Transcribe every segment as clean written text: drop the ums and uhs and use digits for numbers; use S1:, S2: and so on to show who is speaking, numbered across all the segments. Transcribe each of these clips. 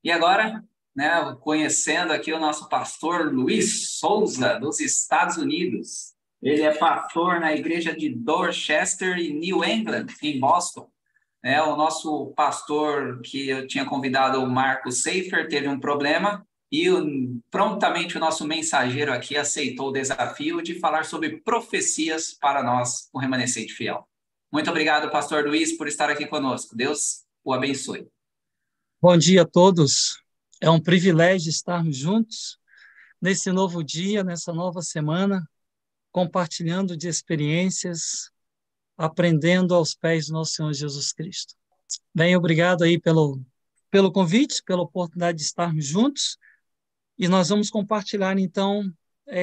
S1: E agora, né, conhecendo aqui o nosso pastor Luiz Souza, dos Estados Unidos. Ele é pastor na igreja de Dorchester e New England, em Boston. O nosso pastor que eu tinha convidado, o Marco Seifer, teve um problema e prontamente o nosso mensageiro aqui aceitou o desafio de falar sobre profecias para nós, o remanescente fiel. Muito obrigado, pastor Luiz, por estar aqui conosco. Deus o abençoe.
S2: Bom dia a todos. É um privilégio estarmos juntos nesse novo dia, nessa nova semana, compartilhando de experiências, aprendendo aos pés do nosso Senhor Jesus Cristo. Bem, obrigado aí pelo convite, pela oportunidade de estarmos juntos, e nós vamos compartilhar, então,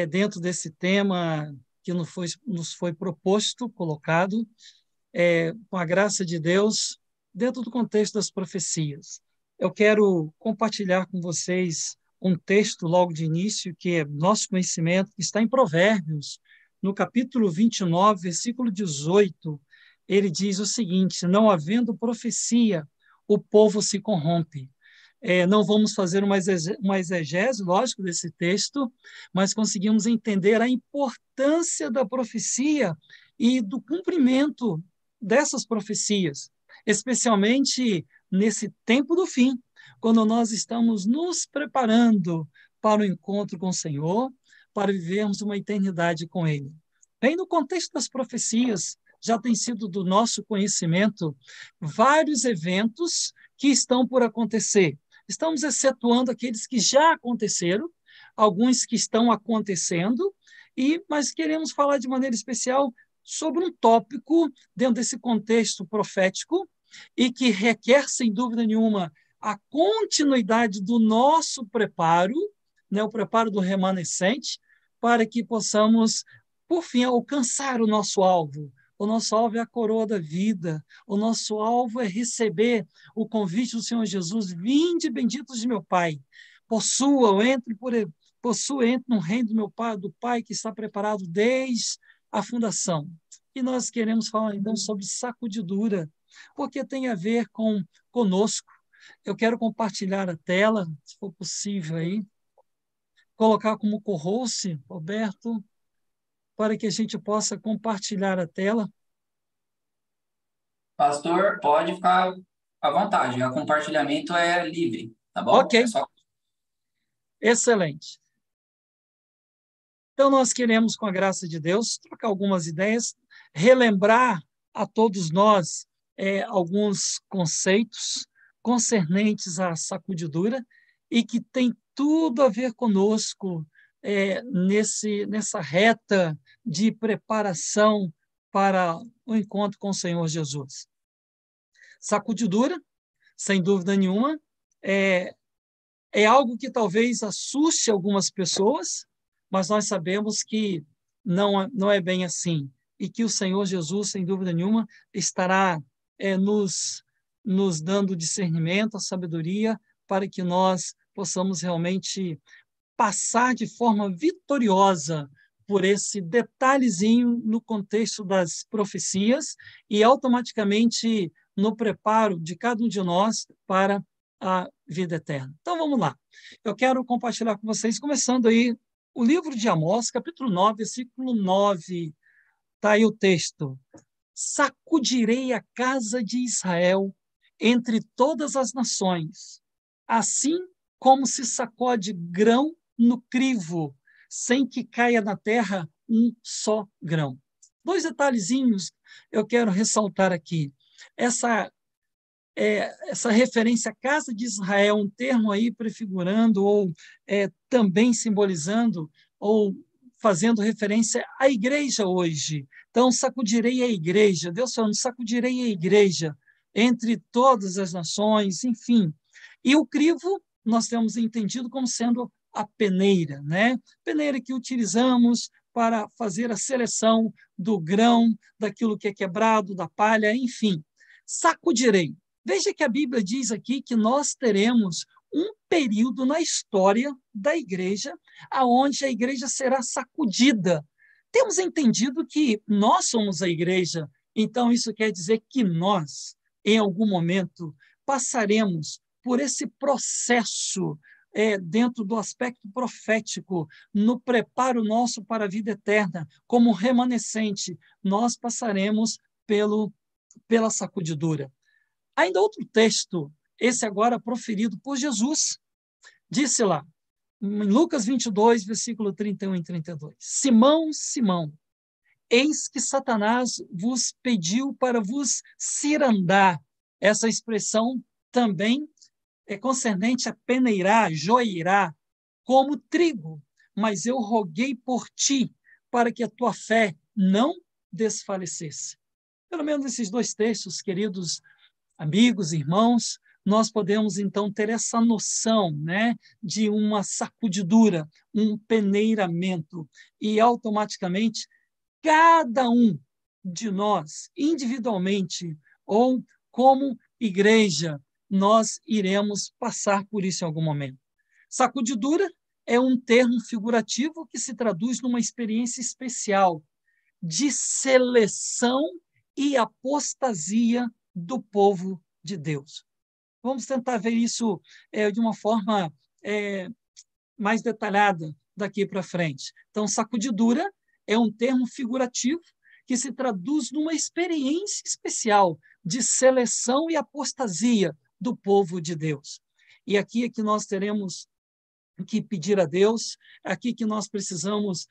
S2: dentro desse tema que nos foi proposto, colocado, com a graça de Deus, dentro do contexto das profecias. Eu quero compartilhar com vocês um texto logo de início, que é nosso conhecimento, que está em Provérbios, no capítulo 29, versículo 18. Ele diz o seguinte: não havendo profecia, o povo se corrompe. Não vamos fazer uma exegese, lógico, desse texto, mas conseguimos entender a importância da profecia e do cumprimento dessas profecias, especialmente nesse tempo do fim, quando nós estamos nos preparando para o encontro com o Senhor, para vivermos uma eternidade com Ele. Bem, no contexto das profecias, já tem sido do nosso conhecimento vários eventos que estão por acontecer. Estamos excetuando aqueles que já aconteceram, alguns que estão acontecendo, mas queremos falar de maneira especial sobre um tópico dentro desse contexto profético e que requer, sem dúvida nenhuma, a continuidade do nosso preparo, né, o preparo do remanescente, para que possamos, por fim, alcançar o nosso alvo. O nosso alvo é a coroa da vida. O nosso alvo é receber o convite do Senhor Jesus: vinde, benditos de meu Pai. Entre no reino do meu Pai, do Pai que está preparado desde a fundação. E nós queremos falar, então, sobre sacudidura, porque tem a ver conosco. Eu quero compartilhar a tela, se for possível aí, colocar como co-host, Roberto, para que a gente possa compartilhar a tela.
S1: Pastor, pode ficar à vontade, o compartilhamento é livre, tá bom?
S2: Ok, excelente. Então, nós queremos, com a graça de Deus, trocar algumas ideias, relembrar a todos nós alguns conceitos concernentes à sacudidura e que tem tudo a ver conosco nessa reta de preparação para o encontro com o Senhor Jesus. Sacudidura, sem dúvida nenhuma, é algo que talvez assuste algumas pessoas, mas nós sabemos que não é bem assim, e que o Senhor Jesus, sem dúvida nenhuma, estará nos dando discernimento, a sabedoria, para que nós possamos realmente passar de forma vitoriosa por esse detalhezinho no contexto das profecias e automaticamente no preparo de cada um de nós para a vida eterna. Então, vamos lá. Eu quero compartilhar com vocês, começando aí, o livro de Amós, capítulo 9, versículo 9. Está aí o texto. Sacudirei a casa de Israel entre todas as nações, assim como se sacode grão no crivo, sem que caia na terra um só grão. Dois detalhezinhos eu quero ressaltar aqui. Essa referência à casa de Israel, um termo aí prefigurando ou também simbolizando ou fazendo referência à igreja hoje. Então, sacudirei a igreja, Deus falando, sacudirei a igreja entre todas as nações, enfim. E o crivo nós temos entendido como sendo a peneira, né? Peneira que utilizamos para fazer a seleção do grão, daquilo que é quebrado, da palha, enfim. Sacudirei. Veja que a Bíblia diz aqui que nós teremos um período na história da igreja aonde a igreja será sacudida. Temos entendido que nós somos a igreja, então isso quer dizer que nós, em algum momento, passaremos por esse processo dentro do aspecto profético, no preparo nosso para a vida eterna, como remanescente, nós passaremos pela sacudidura. Ainda outro texto, esse agora proferido por Jesus, disse lá, em Lucas 22, versículo 31 e 32, Simão, Simão, eis que Satanás vos pediu para vos cirandar. Essa expressão também é concernente a peneirar, joeirar, como trigo, mas eu roguei por ti, para que a tua fé não desfalecesse. Pelo menos esses dois textos, queridos amigos, irmãos, nós podemos então ter essa noção, né, de uma sacudidura, um peneiramento, e automaticamente cada um de nós, individualmente ou como igreja, nós iremos passar por isso em algum momento. Sacudidura é um termo figurativo que se traduz numa experiência especial de seleção e apostasia do povo de Deus. Vamos tentar ver isso de uma forma mais detalhada daqui para frente. Então, sacudidura é um termo figurativo que se traduz numa experiência especial de seleção e apostasia do povo de Deus. E aqui é que nós teremos que pedir a Deus, aqui que nós precisamos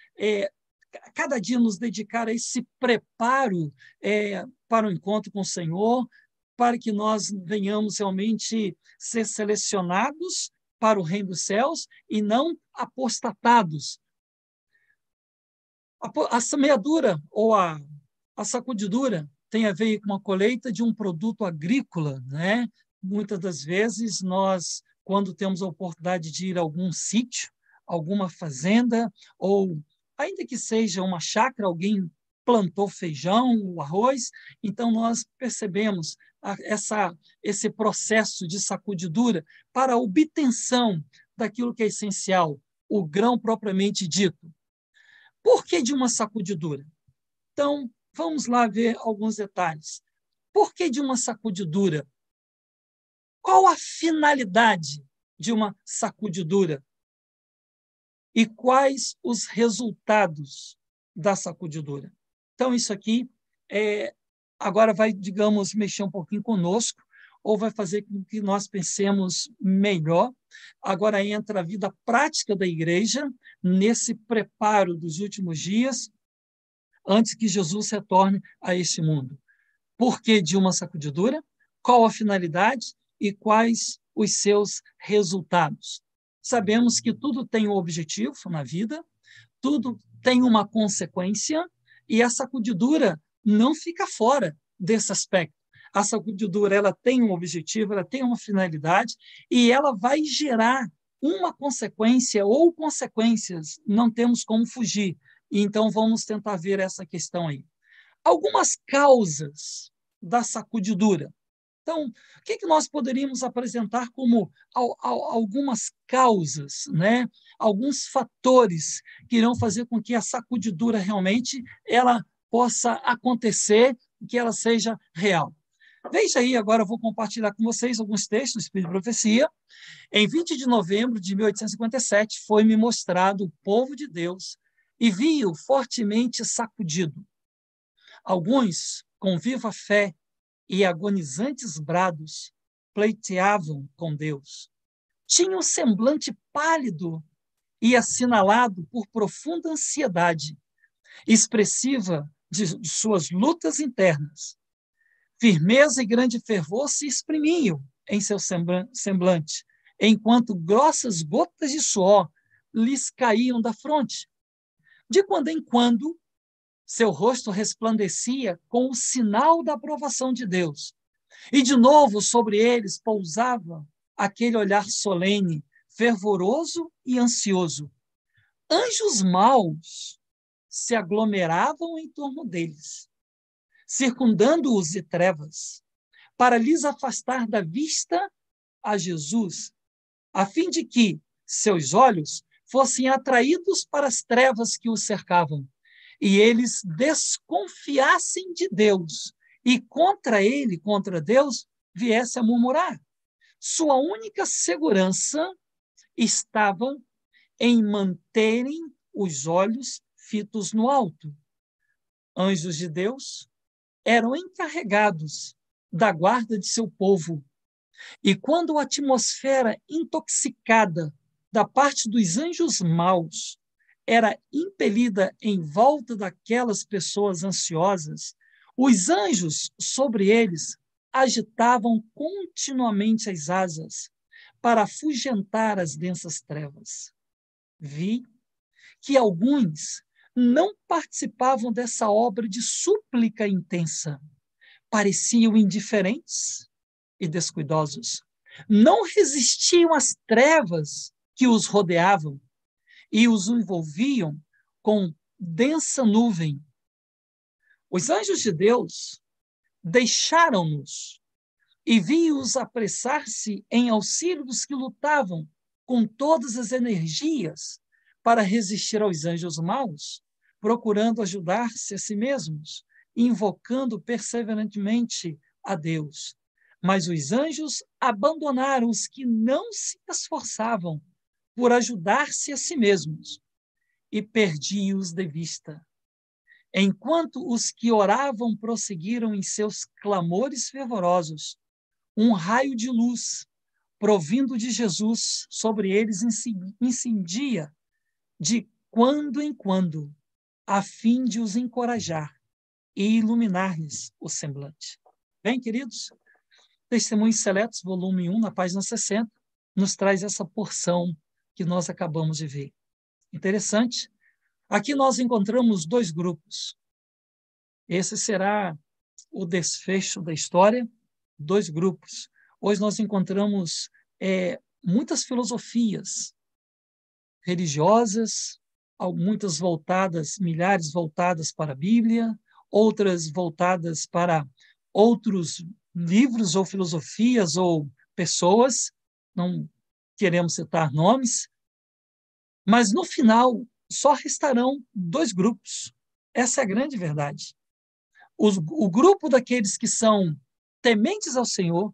S2: cada dia nos dedicar a esse preparo para o encontro com o Senhor, para que nós venhamos realmente ser selecionados para o reino dos céus e não apostatados. A semeadura ou a sacudidura tem a ver com uma colheita de um produto agrícola, né? Muitas das vezes nós, quando temos a oportunidade de ir a algum sítio, alguma fazenda, ou ainda que seja uma chácara, alguém plantou feijão, o arroz, então nós percebemos esse processo de sacudidura para a obtenção daquilo que é essencial, o grão propriamente dito. Por que de uma sacudidura? Então, vamos lá ver alguns detalhes. Por que de uma sacudidura? Qual a finalidade de uma sacudidura? E quais os resultados da sacudidura? Então, isso aqui agora vai, digamos, mexer um pouquinho conosco, ou vai fazer com que nós pensemos melhor. Agora entra a vida prática da igreja, nesse preparo dos últimos dias, antes que Jesus retorne a este mundo. Por que de uma sacudidura? Qual a finalidade e quais os seus resultados? Sabemos que tudo tem um objetivo na vida, tudo tem uma consequência, e a sacudidura não fica fora desse aspecto. A sacudidura ela tem um objetivo, ela tem uma finalidade, e ela vai gerar uma consequência ou consequências, não temos como fugir. Então, vamos tentar ver essa questão aí. Algumas causas da sacudidura. Então, o que nós poderíamos apresentar como algumas causas, né? Alguns fatores que irão fazer com que a sacudidura realmente ela possa acontecer, que ela seja real. Veja aí, agora eu vou compartilhar com vocês alguns textos do Espírito de Profecia. Em 20 de novembro de 1857, foi-me mostrado o povo de Deus e vi-o fortemente sacudido. Alguns, com viva fé e agonizantes brados, pleiteavam com Deus. Tinham semblante pálido e assinalado por profunda ansiedade, expressiva de suas lutas internas. Firmeza e grande fervor se exprimiam em seu semblante, enquanto grossas gotas de suor lhes caíam da fronte. De quando em quando, seu rosto resplandecia com o sinal da aprovação de Deus. E de novo sobre eles pousava aquele olhar solene, fervoroso e ansioso. Anjos maus se aglomeravam em torno deles, circundando-os de trevas, para lhes afastar da vista a Jesus, a fim de que seus olhos fossem atraídos para as trevas que os cercavam, e eles desconfiassem de Deus, e contra ele, contra Deus, viesse a murmurar. Sua única segurança estava em manterem os olhos fitos no alto. Anjos de Deus eram encarregados da guarda de seu povo. E quando a atmosfera intoxicada da parte dos anjos maus era impelida em volta daquelas pessoas ansiosas, os anjos sobre eles agitavam continuamente as asas para afugentar as densas trevas. Vi que alguns não participavam dessa obra de súplica intensa. Pareciam indiferentes e descuidosos. Não resistiam às trevas que os rodeavam e os envolviam com densa nuvem. Os anjos de Deus deixaram-nos e vi-os apressar-se em auxílio dos que lutavam com todas as energias para resistir aos anjos maus, procurando ajudar-se a si mesmos, invocando perseverantemente a Deus. Mas os anjos abandonaram os que não se esforçavam por ajudar-se a si mesmos e perdi-os de vista. Enquanto os que oravam prosseguiram em seus clamores fervorosos, um raio de luz, provindo de Jesus, sobre eles incendia de quando em quando, a fim de os encorajar e iluminar-lhes o semblante. Bem, queridos, Testemunhos Seletos, volume 1, na página 60, nos traz essa porção que nós acabamos de ver. Interessante. Aqui nós encontramos dois grupos. Esse será o desfecho da história, dois grupos. Hoje nós encontramos muitas filosofias religiosas, muitas voltadas, milhares voltadas para a Bíblia, outras voltadas para outros livros ou filosofias ou pessoas, não queremos citar nomes, mas no final só restarão dois grupos. Essa é a grande verdade. O grupo daqueles que são tementes ao Senhor,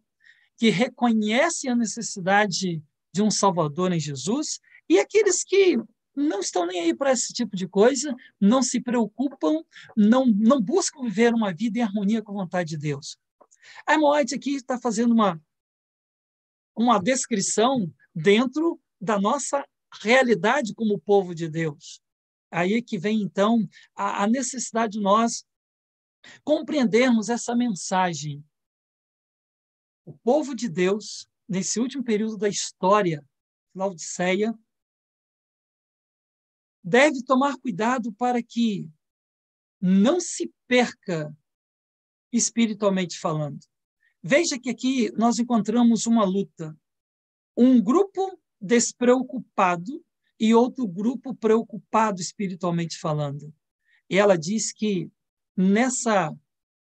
S2: que reconhecem a necessidade de um Salvador em Jesus, e aqueles que não estão nem aí para esse tipo de coisa, não se preocupam, não buscam viver uma vida em harmonia com a vontade de Deus. A irmã White aqui está fazendo uma descrição dentro da nossa realidade como povo de Deus. Aí é que vem, então, a necessidade de nós compreendermos essa mensagem. O povo de Deus, nesse último período da história, Laodiceia, deve tomar cuidado para que não se perca espiritualmente falando. Veja que aqui nós encontramos uma luta. Um grupo despreocupado e outro grupo preocupado espiritualmente falando. E ela diz que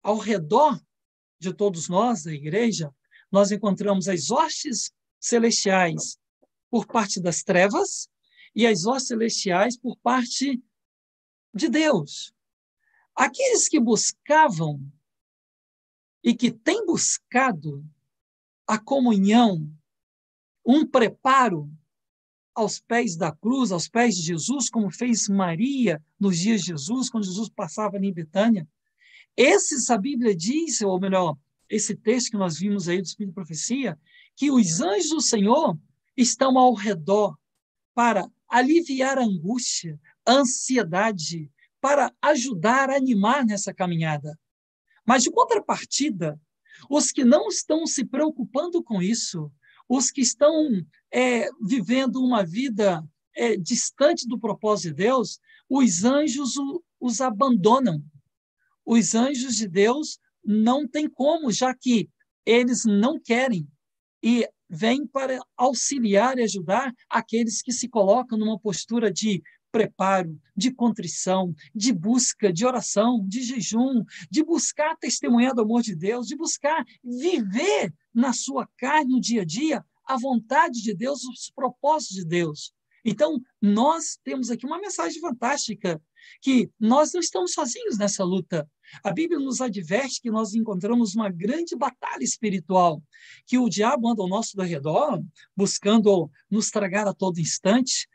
S2: ao redor de todos nós, da igreja, nós encontramos as hostes celestiais por parte das trevas e as hostes celestiais por parte de Deus. Aqueles que buscavam e que têm buscado a comunhão, um preparo aos pés da cruz, aos pés de Jesus, como fez Maria nos dias de Jesus, quando Jesus passava ali em Betânia. Esses, a Bíblia diz, ou melhor, esse texto que nós vimos aí do Espírito de Profecia, que os anjos do Senhor estão ao redor para aliviar a angústia, a ansiedade, para ajudar a animar nessa caminhada. Mas, de contrapartida, os que não estão se preocupando com isso, os que estão vivendo uma vida distante do propósito de Deus, os anjos os abandonam. Os anjos de Deus não têm como, já que eles não querem, e vêm para auxiliar e ajudar aqueles que se colocam numa postura de preparo, de contrição, de busca, de oração, de jejum, de buscar testemunhar do amor de Deus, de buscar viver na sua carne no dia a dia a vontade de Deus, os propósitos de Deus. Então, nós temos aqui uma mensagem fantástica que nós não estamos sozinhos nessa luta. A Bíblia nos adverte que nós encontramos uma grande batalha espiritual, que o diabo anda ao nosso redor, buscando nos tragar a todo instante,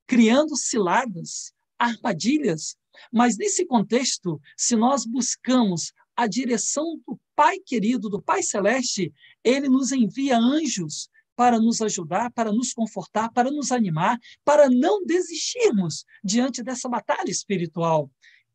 S2: criando ciladas, armadilhas. Mas nesse contexto, se nós buscamos a direção do Pai querido, do Pai celeste, ele nos envia anjos para nos ajudar, para nos confortar, para nos animar, para não desistirmos diante dessa batalha espiritual.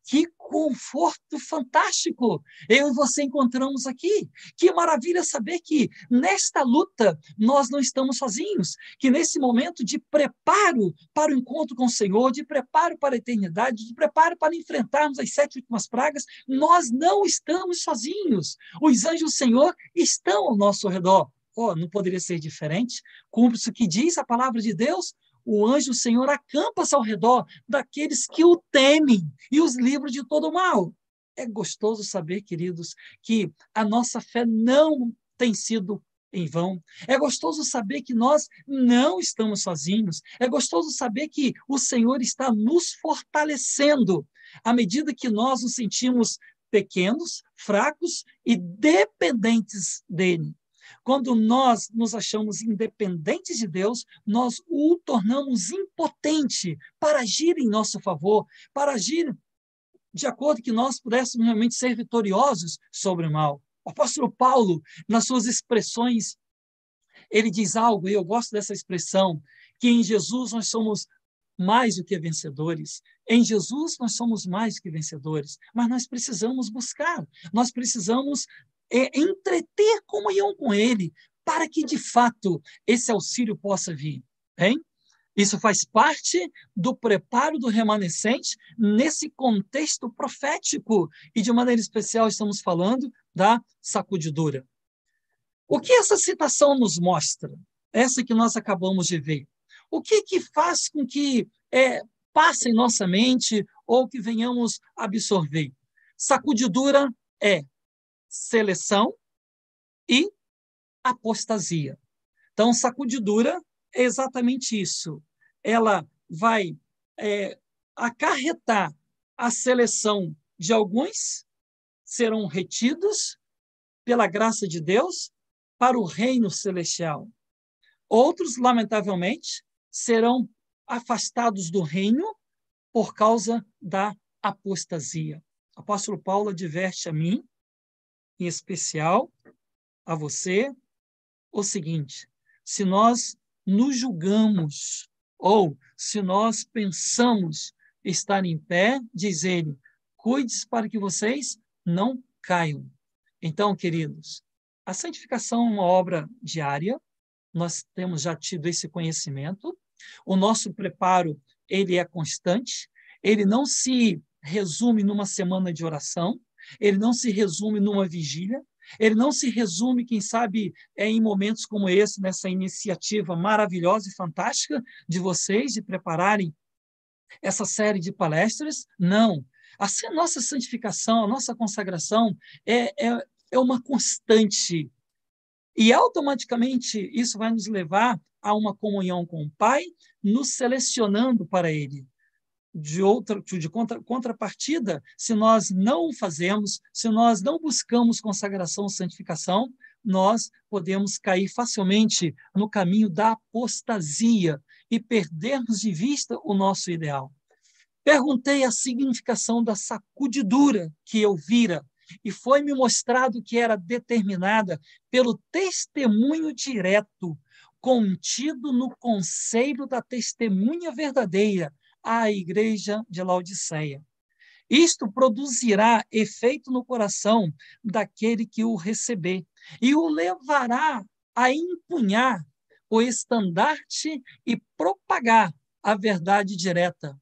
S2: Que conforto fantástico eu e você encontramos aqui. Que maravilha saber que nesta luta nós não estamos sozinhos, que nesse momento de preparo para o encontro com o Senhor, de preparo para a eternidade, de preparo para enfrentarmos as 7 últimas pragas, nós não estamos sozinhos. Os anjos do Senhor estão ao nosso redor. Não poderia ser diferente. Cumpre-se o que diz a palavra de Deus. O anjo do Senhor acampa-se ao redor daqueles que o temem e os livra de todo o mal. É gostoso saber, queridos, que a nossa fé não tem sido em vão. É gostoso saber que nós não estamos sozinhos. É gostoso saber que o Senhor está nos fortalecendo à medida que nós nos sentimos pequenos, fracos e dependentes dele. Quando nós nos achamos independentes de Deus, nós o tornamos impotente para agir em nosso favor, para agir de acordo que nós pudéssemos realmente ser vitoriosos sobre o mal. O apóstolo Paulo, nas suas expressões, ele diz algo, e eu gosto dessa expressão, que em Jesus nós somos mais do que vencedores. Em Jesus nós somos mais do que vencedores, mas nós precisamos buscar, nós precisamos entreter comunhão com Ele, para que, de fato, esse auxílio possa vir. Hein? Isso faz parte do preparo do remanescente nesse contexto profético, e, de maneira especial, estamos falando da sacudidura. O que essa citação nos mostra? Essa que nós acabamos de ver. O que faz com que passe em nossa mente ou que venhamos absorver? Sacudidura é seleção e apostasia. Então, sacudidura é exatamente isso. Ela vai acarretar a seleção de alguns, serão retidos pela graça de Deus para o reino celestial. Outros, lamentavelmente, serão afastados do reino por causa da apostasia. O apóstolo Paulo adverte a mim, em especial a você, o seguinte: se nós nos julgamos ou se nós pensamos estar em pé, diz ele, cuide-se para que vocês não caiam. Então, queridos, a santificação é uma obra diária, nós temos já tido esse conhecimento, o nosso preparo, ele é constante, ele não se resume numa semana de oração, ele não se resume numa vigília, ele não se resume, quem sabe, em momentos como esse, nessa iniciativa maravilhosa e fantástica de vocês, de prepararem essa série de palestras. Não. A nossa santificação, a nossa consagração é uma constante. E automaticamente isso vai nos levar a uma comunhão com o Pai, nos selecionando para Ele. De contrapartida, se nós não o fazemos, se nós não buscamos consagração, santificação, nós podemos cair facilmente no caminho da apostasia e perdermos de vista o nosso ideal. Perguntei a significação da sacudidura que eu vira, e foi-me mostrado que era determinada pelo testemunho direto, contido no conselho da testemunha verdadeira, à igreja de Laodiceia. Isto produzirá efeito no coração daquele que o receber e o levará a empunhar o estandarte e propagar a verdade direta.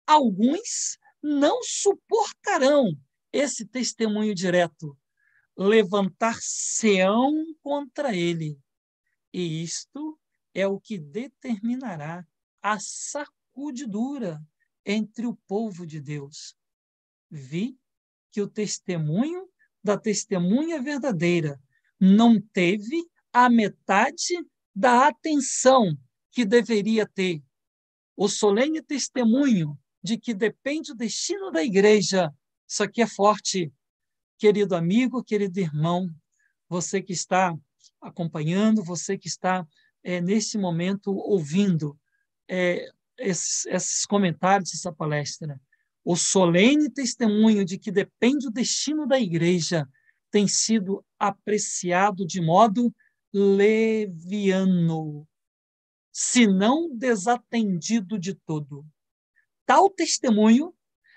S2: Alguns não suportarão esse testemunho direto, levantar-se-ão contra ele. E isto é o que determinará a sacudidura entre o povo de Deus. Vi que o testemunho da testemunha verdadeira não teve a metade da atenção que deveria ter. O solene testemunho de que depende o destino da igreja. Isso aqui é forte, querido amigo, querido irmão, você que está acompanhando, você que está nesse momento ouvindo esses comentários, essa palestra. O solene testemunho de que depende o destino da igreja tem sido apreciado de modo leviano, se não desatendido de todo. Tal testemunho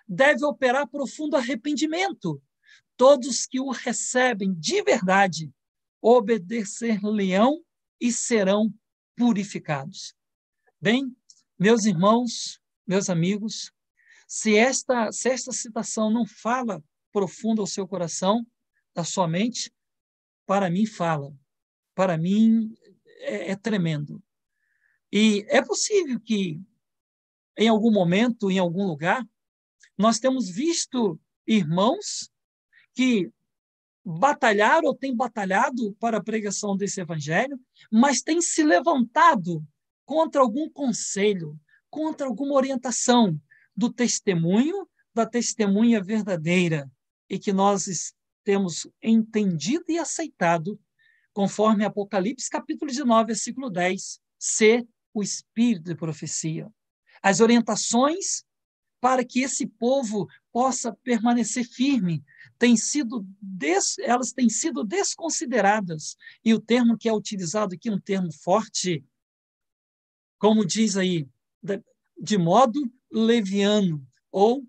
S2: deve operar profundo arrependimento. Todos que o recebem de verdade obedecer-lhe-ão e serão purificados. Bem, meus irmãos, meus amigos, se esta citação não fala profundo ao seu coração, da sua mente, para mim fala. Para mim é tremendo. E é possível que, em algum momento, em algum lugar, nós temos visto irmãos que batalharam ou têm batalhado para a pregação desse evangelho, mas têm se levantado contra algum conselho, contra alguma orientação do testemunho, da testemunha verdadeira, e que nós temos entendido e aceitado, conforme Apocalipse, capítulo 19, versículo 10, ser o espírito de profecia. As orientações para que esse povo possa permanecer firme, elas têm sido desconsideradas. E o termo que é utilizado aqui é um termo forte, como diz aí, de modo leviano, ou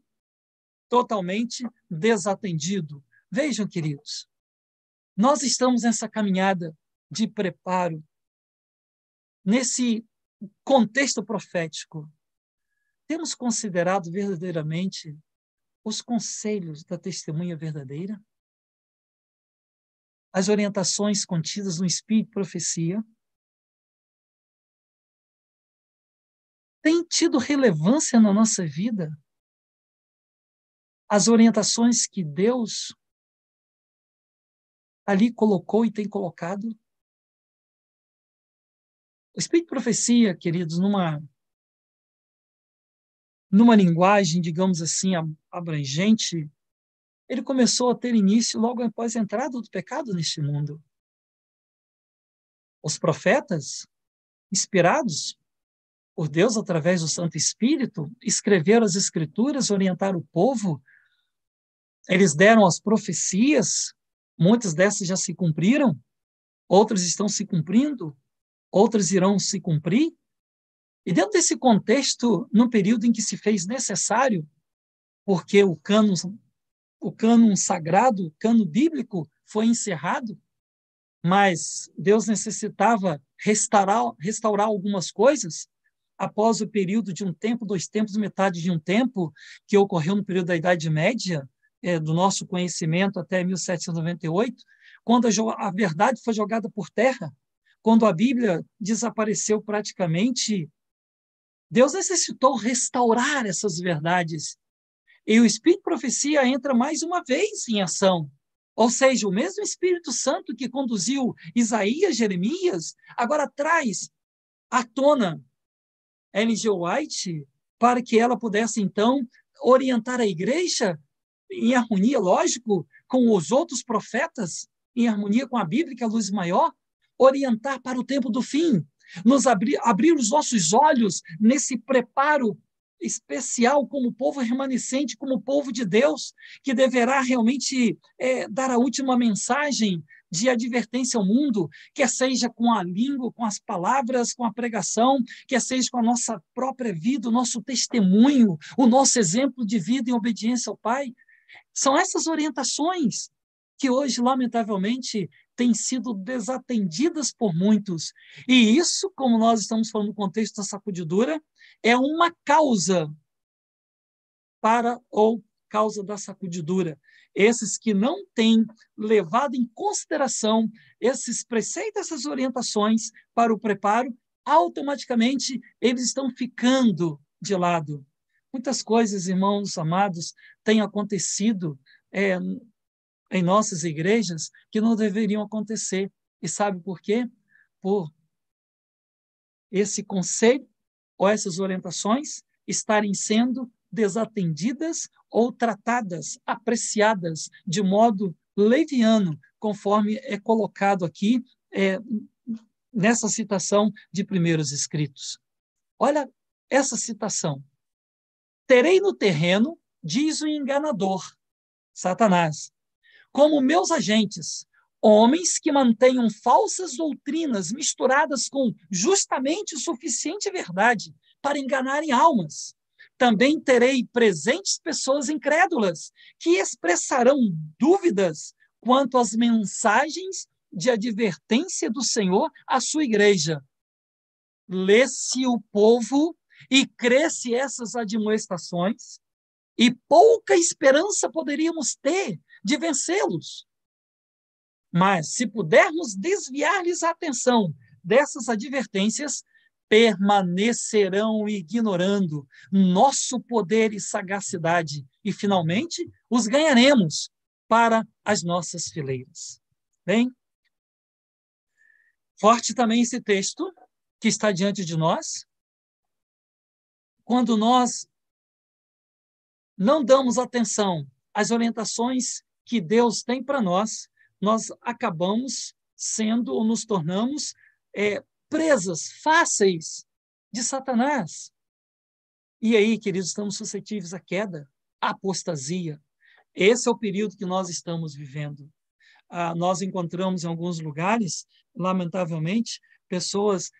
S2: totalmente desatendido. Vejam, queridos, nós estamos nessa caminhada de preparo, nesse contexto profético. Temos considerado verdadeiramente os conselhos da testemunha verdadeira? As orientações contidas no Espírito de Profecia? Tem tido relevância na nossa vida? As orientações que Deus ali colocou e tem colocado? O Espírito de Profecia, queridos, numa linguagem, digamos assim, abrangente, ele começou a ter início logo após a entrada do pecado neste mundo. Os profetas, inspirados por Deus através do Santo Espírito, escreveram as Escrituras, orientaram o povo, eles deram as profecias, muitas dessas já se cumpriram, outras estão se cumprindo, outras irão se cumprir. E dentro desse contexto, no período em que se fez necessário, porque o cânon sagrado, o cânon bíblico foi encerrado, mas Deus necessitava restaurar algumas coisas após o período de um tempo, 2 tempos, metade de um tempo, que ocorreu no período da Idade Média, do nosso conhecimento até 1798, quando a verdade foi jogada por terra, quando a Bíblia desapareceu praticamente. Deus necessitou restaurar essas verdades. E o Espírito de Profecia entra mais uma vez em ação. Ou seja, o mesmo Espírito Santo que conduziu Isaías, Jeremias, agora traz à tona Ellen G. White para que ela pudesse, então, orientar a igreja em harmonia, lógico, com os outros profetas, em harmonia com a Bíblia, que é a luz maior, orientar para o tempo do fim, nos abrir os nossos olhos nesse preparo especial como povo remanescente, como povo de Deus, que deverá realmente dar a última mensagem de advertência ao mundo, quer seja com a língua, com as palavras, com a pregação, quer seja com a nossa própria vida, o nosso testemunho, o nosso exemplo de vida em obediência ao Pai. São essas orientações que hoje, lamentavelmente, têm sido desatendidas por muitos. E isso, como nós estamos falando no contexto da sacudidura, é uma causa causa da sacudidura. Esses que não têm levado em consideração esses preceitos, essas orientações para o preparo, automaticamente eles estão ficando de lado. Muitas coisas, irmãos amados, têm acontecido em nossas igrejas que não deveriam acontecer. E sabe por quê? Por esse conselho ou essas orientações estarem sendo desatendidas ou tratadas, apreciadas de modo leviano, conforme é colocado aqui nessa citação de primeiros escritos. Olha essa citação. Terei no terreno, diz o enganador, Satanás, como meus agentes, homens que mantenham falsas doutrinas misturadas com justamente o suficiente verdade para enganarem almas. Também terei presentes pessoas incrédulas que expressarão dúvidas quanto às mensagens de advertência do Senhor à sua igreja. Lê-se o povo e crê-se essas admoestações, e pouca esperança poderíamos ter de vencê-los. Mas, se pudermos desviar-lhes a atenção dessas advertências, permanecerão ignorando nosso poder e sagacidade, e, finalmente, os ganharemos para as nossas fileiras. Bem, forte também esse texto que está diante de nós. Quando nós não damos atenção às orientações que Deus tem para nós, nós acabamos sendo ou nos tornamos presas fáceis de Satanás. E aí, queridos, estamos suscetíveis à queda, à apostasia. Esse é o período que nós estamos vivendo. Nós encontramos em alguns lugares, lamentavelmente, pessoas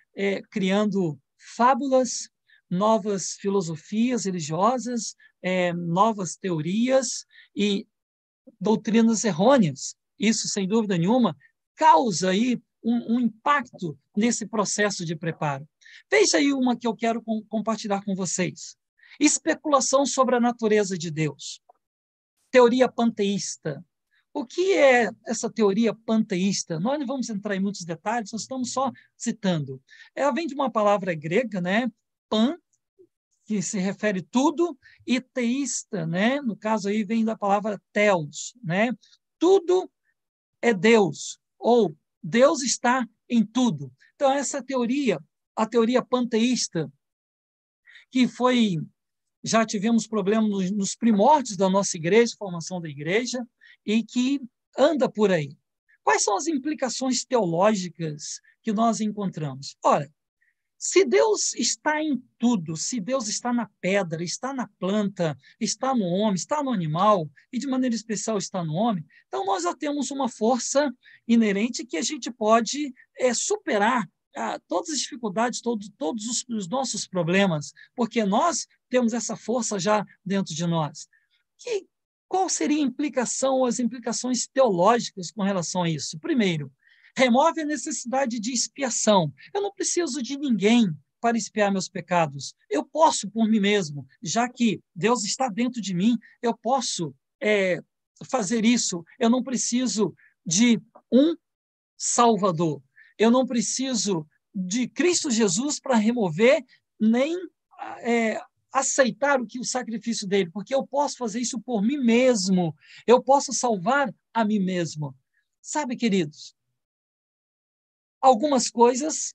S2: criando fábulas, novas filosofias religiosas, novas teorias e doutrinas errôneas. Isso, sem dúvida nenhuma, causa aí um impacto nesse processo de preparo. Veja aí uma que eu quero compartilhar com vocês. Especulação sobre a natureza de Deus. Teoria panteísta. O que é essa teoria panteísta? Nós não vamos entrar em muitos detalhes, nós estamos só citando. Ela vem de uma palavra grega, né? Pan, que se refere tudo, e teísta, né? No caso aí vem da palavra theos, né? Tudo é Deus, ou Deus está em tudo. Então, essa teoria, a teoria panteísta, que foi, já tivemos problemas nos primórdios da nossa igreja, formação da igreja, e que anda por aí. Quais são as implicações teológicas que nós encontramos? Ora, se Deus está em tudo, se Deus está na pedra, está na planta, está no homem, está no animal, e de maneira especial está no homem, então nós já temos uma força inerente que a gente pode superar todas as dificuldades, todos os nossos problemas, porque nós temos essa força já dentro de nós. Qual seria a implicação ou as implicações teológicas com relação a isso? Primeiro, remove a necessidade de expiação. Eu não preciso de ninguém para expiar meus pecados. Eu posso por mim mesmo, já que Deus está dentro de mim, eu posso fazer isso. Eu não preciso de um Salvador. Eu não preciso de Cristo Jesus para remover, nem aceitar o sacrifício dele, porque eu posso fazer isso por mim mesmo. Eu posso salvar a mim mesmo. Sabe, queridos, algumas coisas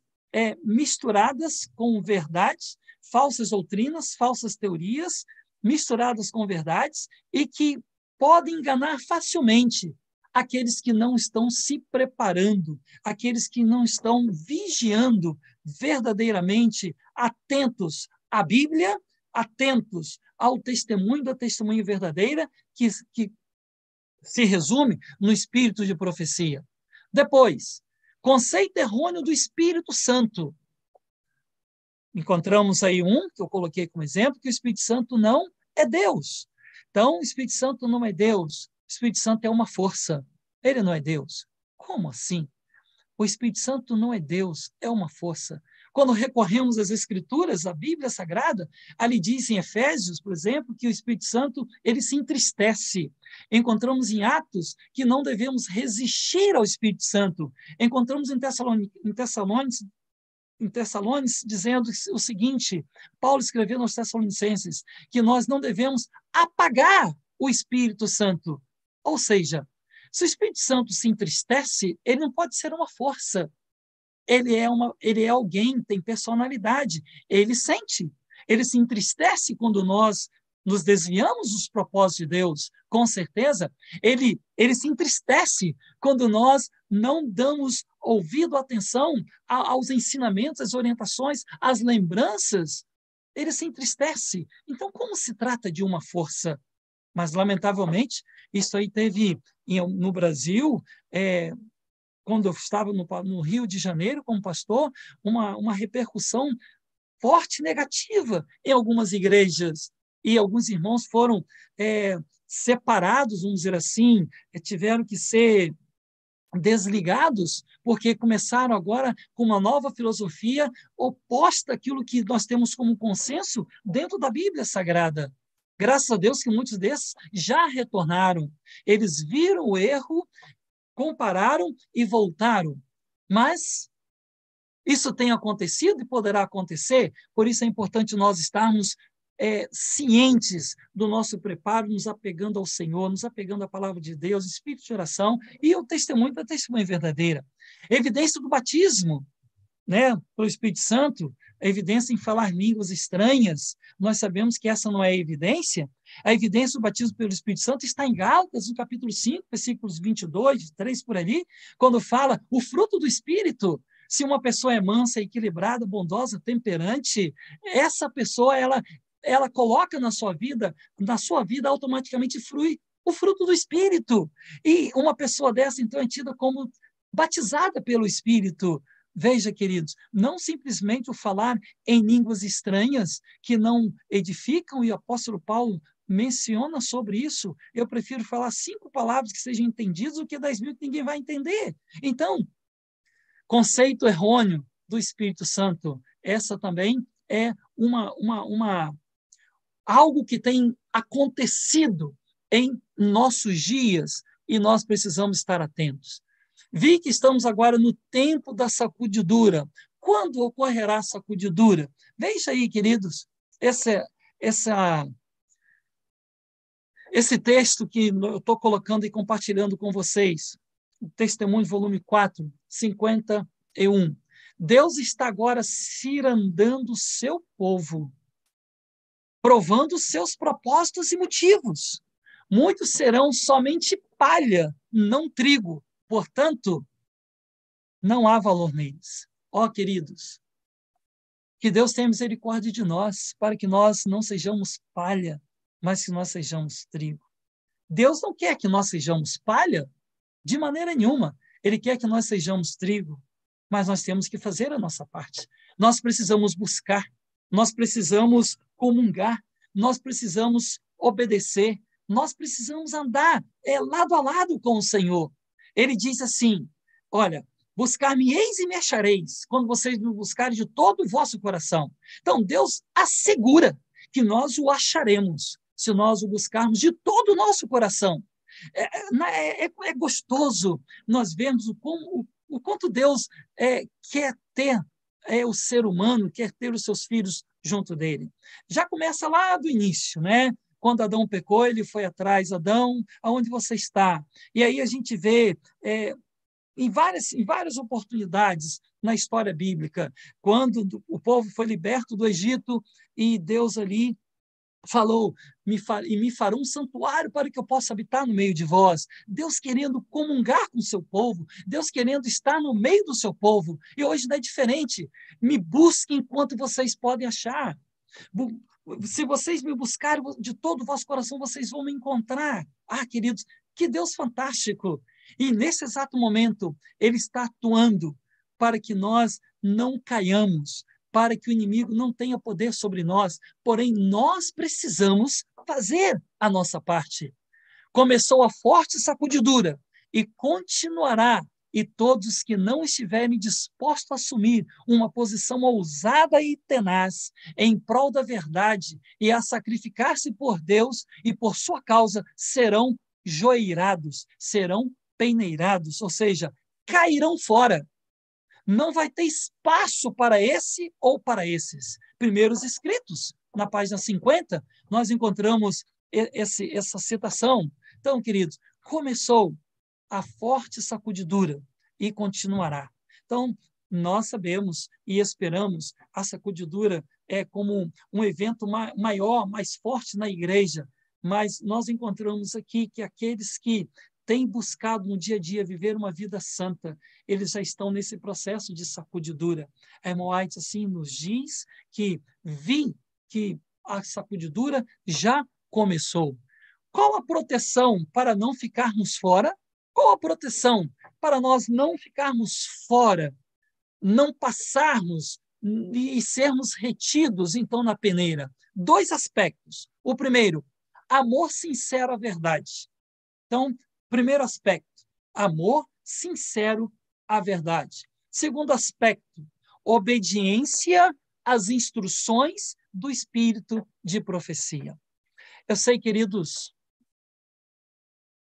S2: misturadas com verdades, falsas doutrinas, falsas teorias, misturadas com verdades, e que podem enganar facilmente aqueles que não estão se preparando, aqueles que não estão vigiando verdadeiramente, atentos à Bíblia, atentos ao testemunho da testemunha verdadeira, que se resume no espírito de profecia. Depois, conceito errôneo do Espírito Santo. Encontramos aí que eu coloquei como exemplo, que o Espírito Santo não é Deus. Então, o Espírito Santo não é Deus. O Espírito Santo é uma força. Ele não é Deus. Como assim? O Espírito Santo não é Deus, é uma força. Quando recorremos às Escrituras, à Bíblia Sagrada, ali diz em Efésios, por exemplo, que o Espírito Santo ele se entristece. Encontramos em Atos que não devemos resistir ao Espírito Santo. Encontramos em Tessalonicenses dizendo o seguinte, Paulo escreveu aos Tessalonicenses, que nós não devemos apagar o Espírito Santo. Ou seja, se o Espírito Santo se entristece, ele não pode ser uma força. Ele é alguém, tem personalidade. Ele sente. Ele se entristece quando nós nos desviamos dos propósitos de Deus, com certeza, ele se entristece quando nós não damos ouvido, atenção aos ensinamentos, às orientações, às lembranças. Ele se entristece. Então, como se trata de uma força? Mas, lamentavelmente, isso aí teve no Brasil, quando eu estava no Rio de Janeiro como pastor, uma repercussão forte negativa em algumas igrejas. E alguns irmãos foram separados, vamos dizer assim, tiveram que ser desligados, porque começaram agora com uma nova filosofia oposta àquilo que nós temos como consenso dentro da Bíblia Sagrada. Graças a Deus que muitos desses já retornaram. Eles viram o erro, compararam e voltaram. Mas isso tem acontecido e poderá acontecer, por isso é importante nós estarmos cientes do nosso preparo, nos apegando ao Senhor, nos apegando à palavra de Deus, espírito de oração e o testemunho da testemunha verdadeira. Evidência do batismo, né, pelo Espírito Santo, a evidência em falar línguas estranhas, nós sabemos que essa não é evidência. A evidência do batismo pelo Espírito Santo está em Gálatas, no capítulo 5, versículos 22, 23 por ali, quando fala o fruto do Espírito. Se uma pessoa é mansa, equilibrada, bondosa, temperante, essa pessoa, ela coloca na sua vida automaticamente flui o fruto do Espírito. E uma pessoa dessa, então, é tida como batizada pelo Espírito. Veja, queridos, não simplesmente o falar em línguas estranhas que não edificam, e o apóstolo Paulo menciona sobre isso. Eu prefiro falar 5 palavras que sejam entendidas do que 10.000 que ninguém vai entender. Então, conceito errôneo do Espírito Santo, essa também é algo que tem acontecido em nossos dias e nós precisamos estar atentos. Vi que estamos agora no tempo da sacudidura. Quando ocorrerá a sacudidura? Veja aí, queridos, esse texto que eu estou colocando e compartilhando com vocês, o Testemunho, volume 4, 51. Deus está agora cirandando o seu povo, provando seus propósitos e motivos. Muitos serão somente palha, não trigo. Portanto, não há valor neles. Ó, queridos, que Deus tenha misericórdia de nós, para que nós não sejamos palha, mas que nós sejamos trigo. Deus não quer que nós sejamos palha de maneira nenhuma. Ele quer que nós sejamos trigo, mas nós temos que fazer a nossa parte. Nós precisamos buscar, nós precisamos comungar, nós precisamos obedecer, nós precisamos andar lado a lado com o Senhor. Ele diz assim, olha, buscar-me-eis e me achareis, quando vocês me buscarem de todo o vosso coração. Então, Deus assegura que nós o acharemos, se nós o buscarmos de todo o nosso coração. É gostoso nós vermos o quanto Deus quer ter o ser humano, quer ter os seus filhos junto dele. Já começa lá do início, né? Quando Adão pecou, ele foi atrás, Adão, aonde você está? E aí a gente vê em várias oportunidades na história bíblica, quando o povo foi liberto do Egito e Deus ali falou, me fará um santuário para que eu possa habitar no meio de vós. Deus querendo comungar com o seu povo, Deus querendo estar no meio do seu povo. E hoje não é diferente. Me busquem enquanto vocês podem achar. Se vocês me buscarem de todo o vosso coração, vocês vão me encontrar. Ah, queridos, que Deus fantástico! E nesse exato momento, Ele está atuando para que nós não caiamos, para que o inimigo não tenha poder sobre nós. Porém, nós precisamos fazer a nossa parte. Começou a forte sacudidura e continuará. E todos que não estiverem dispostos a assumir uma posição ousada e tenaz em prol da verdade e a sacrificar-se por Deus e por sua causa serão joeirados, serão peneirados, ou seja, cairão fora. Não vai ter espaço para esse ou para esses. Primeiros escritos, na página 50, nós encontramos essa citação. Então, queridos, começou a forte sacudidura e continuará. Então, nós sabemos e esperamos a sacudidura como um evento maior, mais forte na igreja, mas nós encontramos aqui que aqueles que têm buscado no dia a dia viver uma vida santa, eles já estão nesse processo de sacudidura. A irmã White assim nos diz que vi que a sacudidura já começou. Qual a proteção para não ficarmos fora? Qual a proteção para nós não ficarmos fora, não passarmos e sermos retidos, então, na peneira? 2 aspectos. O primeiro, amor sincero à verdade. Então, primeiro aspecto, amor sincero à verdade. Segundo aspecto, obediência às instruções do espírito de profecia. Eu sei, queridos,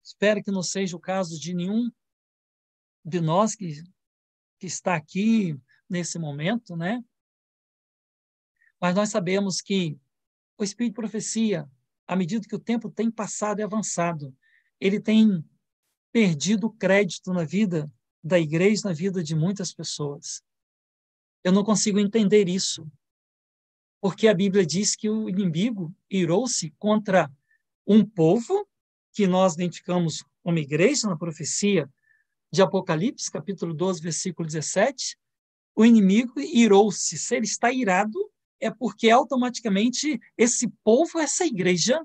S2: espero que não seja o caso de nenhum de nós que está aqui nesse momento, né? Mas nós sabemos que o espírito de profecia, à medida que o tempo tem passado e avançado, ele tem perdido crédito na vida da igreja, na vida de muitas pessoas. Eu não consigo entender isso, porque a Bíblia diz que o inimigo irou-se contra um povo que nós identificamos como igreja na profecia de Apocalipse, capítulo 12, versículo 17. O inimigo irou-se. Se ele está irado, é porque automaticamente esse povo, essa igreja,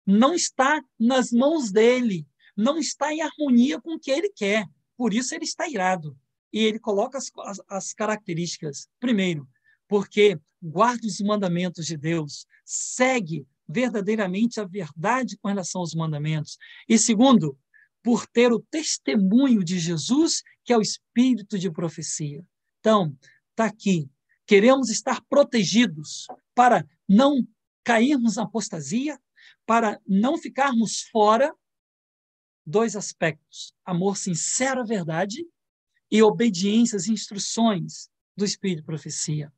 S2: não está nas mãos dele, não está em harmonia com o que ele quer. Por isso ele está irado. E ele coloca as características. Primeiro, porque guarda os mandamentos de Deus, segue verdadeiramente a verdade com relação aos mandamentos. E segundo, por ter o testemunho de Jesus, que é o espírito de profecia. Então, está aqui. Queremos estar protegidos para não cairmos na apostasia, para não ficarmos fora. 2 aspectos: amor sincero à verdade e obediência às instruções do espírito de profecia.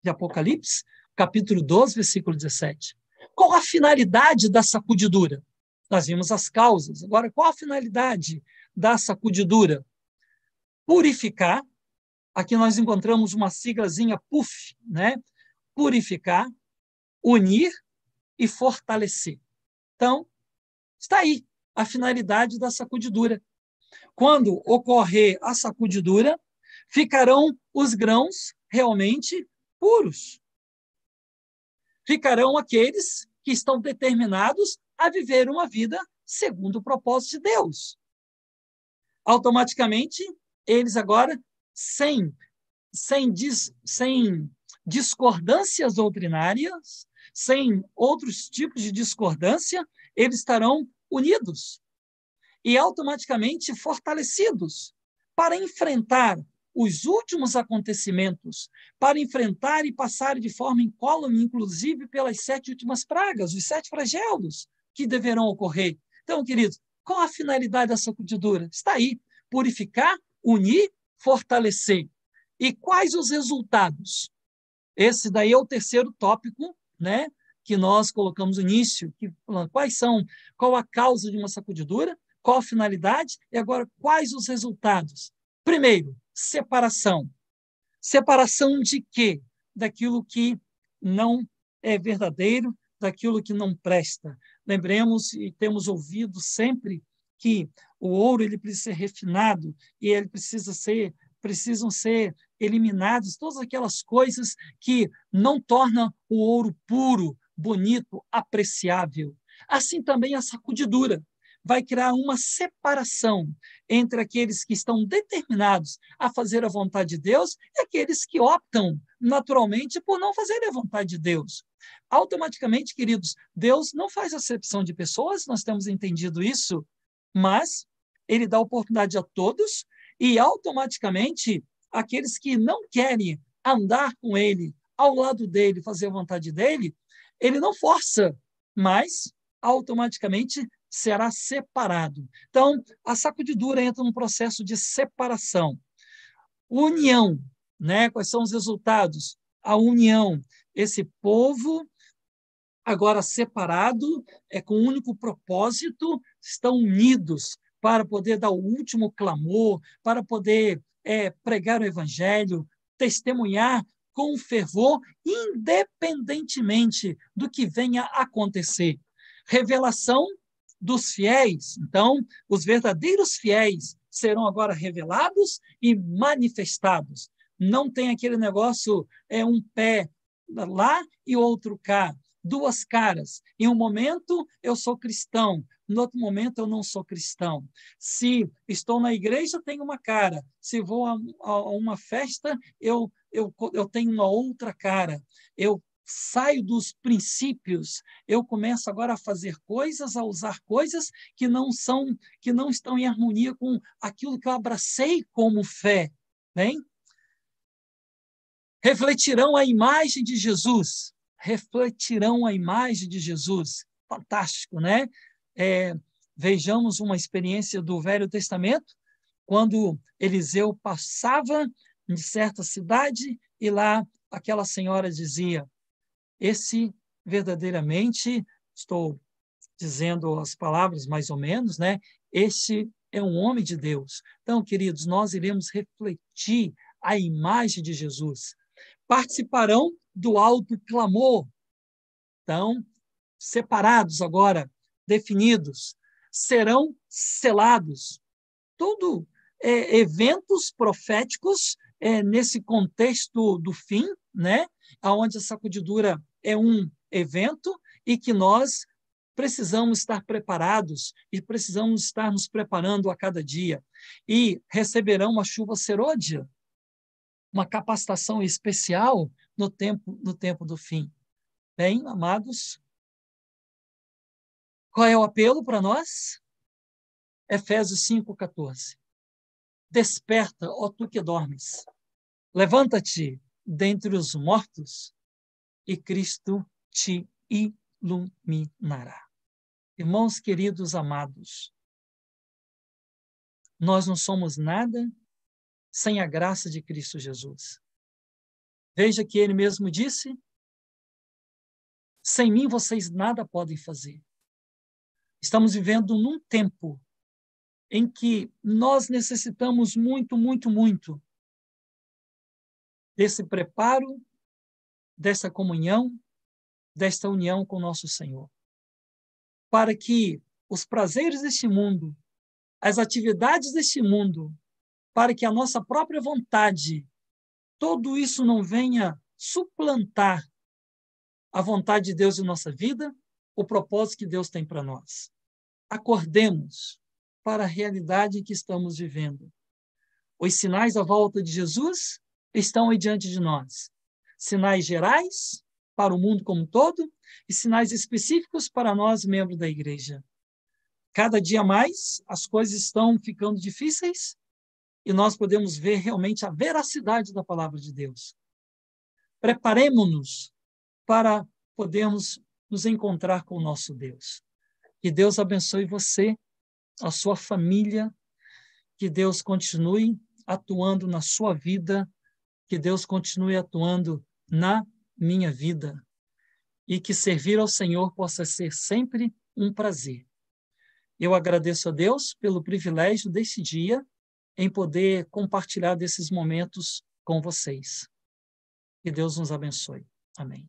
S2: De Apocalipse, capítulo 12, versículo 17. Qual a finalidade da sacudidura? Nós vimos as causas. Agora, qual a finalidade da sacudidura? Purificar. Aqui nós encontramos uma siglazinha PUF, né? Purificar, unir e fortalecer. Então, está aí a finalidade da sacudidura. Quando ocorrer a sacudidura, ficarão os grãos realmente puros. Ficarão aqueles que estão determinados a viver uma vida segundo o propósito de Deus. Automaticamente, eles agora, sem discordâncias doutrinárias, sem outros tipos de discordância, eles estarão unidos e automaticamente fortalecidos para enfrentar os últimos acontecimentos, para enfrentar e passar de forma incólume, inclusive pelas 7 últimas pragas, os 7 flagelos que deverão ocorrer. Então, queridos, qual a finalidade da sacudidura? Está aí: purificar, unir, fortalecer. E quais os resultados? Esse daí é o terceiro tópico, né, que nós colocamos no início. Qual a causa de uma sacudidura? Qual a finalidade? E agora, quais os resultados? Primeiro, separação. Separação de quê? Daquilo que não é verdadeiro, daquilo que não presta. Lembremos e temos ouvido sempre que o ouro ele precisa ser refinado e ele precisam ser eliminadas todas aquelas coisas que não tornam o ouro puro, bonito, apreciável. Assim também a sacudidura vai criar uma separação entre aqueles que estão determinados a fazer a vontade de Deus e aqueles que optam naturalmente por não fazer a vontade de Deus. Automaticamente, queridos, Deus não faz acepção de pessoas, nós temos entendido isso, mas ele dá oportunidade a todos e automaticamente aqueles que não querem andar com ele, ao lado dele, fazer a vontade dele, ele não força, mas automaticamente será separado. Então, a sacudidura entra num processo de separação. União, né? Quais são os resultados? A união, esse povo agora separado, com um único propósito, estão unidos para poder dar o último clamor, para poder pregar o evangelho, testemunhar com fervor, independentemente do que venha a acontecer. Revelação dos fiéis. Então, os verdadeiros fiéis serão agora revelados e manifestados. Não tem aquele negócio, um pé lá e outro cá, duas caras. Em um momento eu sou cristão, no outro momento eu não sou cristão. Se estou na igreja, tenho uma cara. Se vou a uma festa, eu tenho uma outra cara. Eu saio dos princípios, eu começo agora a fazer coisas, a usar coisas que não estão em harmonia com aquilo que eu abracei como fé. Bem? Refletirão a imagem de Jesus. Refletirão a imagem de Jesus. Fantástico, né? Vejamos uma experiência do Velho Testamento, quando Eliseu passava em certa cidade e lá aquela senhora dizia: esse verdadeiramente, estou dizendo as palavras mais ou menos, né? Esse é um homem de Deus. Então, queridos, nós iremos refletir a imagem de Jesus. Participarão do alto clamor. Então, separados agora, definidos, serão selados. Tudo eventos proféticos nesse contexto do fim, né? Onde a sacudidura é um evento e que nós precisamos estar preparados e precisamos estar nos preparando a cada dia. E receberão uma chuva serôdia, uma capacitação especial no tempo do fim. Bem, amados, qual é o apelo para nós? Efésios 5,14. Desperta, ó tu que dormes. Levanta-te dentre os mortos e Cristo te iluminará. Irmãos queridos amados, nós não somos nada sem a graça de Cristo Jesus. Veja que ele mesmo disse: sem mim vocês nada podem fazer. Estamos vivendo num tempo em que nós necessitamos muito, muito, muito desse preparo, dessa comunhão, desta união com o nosso Senhor, para que os prazeres deste mundo, as atividades deste mundo, para que a nossa própria vontade, tudo isso não venha suplantar a vontade de Deus em nossa vida, o propósito que Deus tem para nós. Acordemos para a realidade que estamos vivendo. Os sinais da volta de Jesus estão aí diante de nós. Sinais gerais para o mundo como um todo e sinais específicos para nós, membros da igreja. Cada dia mais as coisas estão ficando difíceis e nós podemos ver realmente a veracidade da palavra de Deus. Preparemo-nos para podermos nos encontrar com o nosso Deus. Que Deus abençoe você, a sua família, que Deus continue atuando na sua vida, que Deus continue atuando na minha vida e que servir ao Senhor possa ser sempre um prazer. Eu agradeço a Deus pelo privilégio desse dia em poder compartilhar desses momentos com vocês. Que Deus nos abençoe. Amém.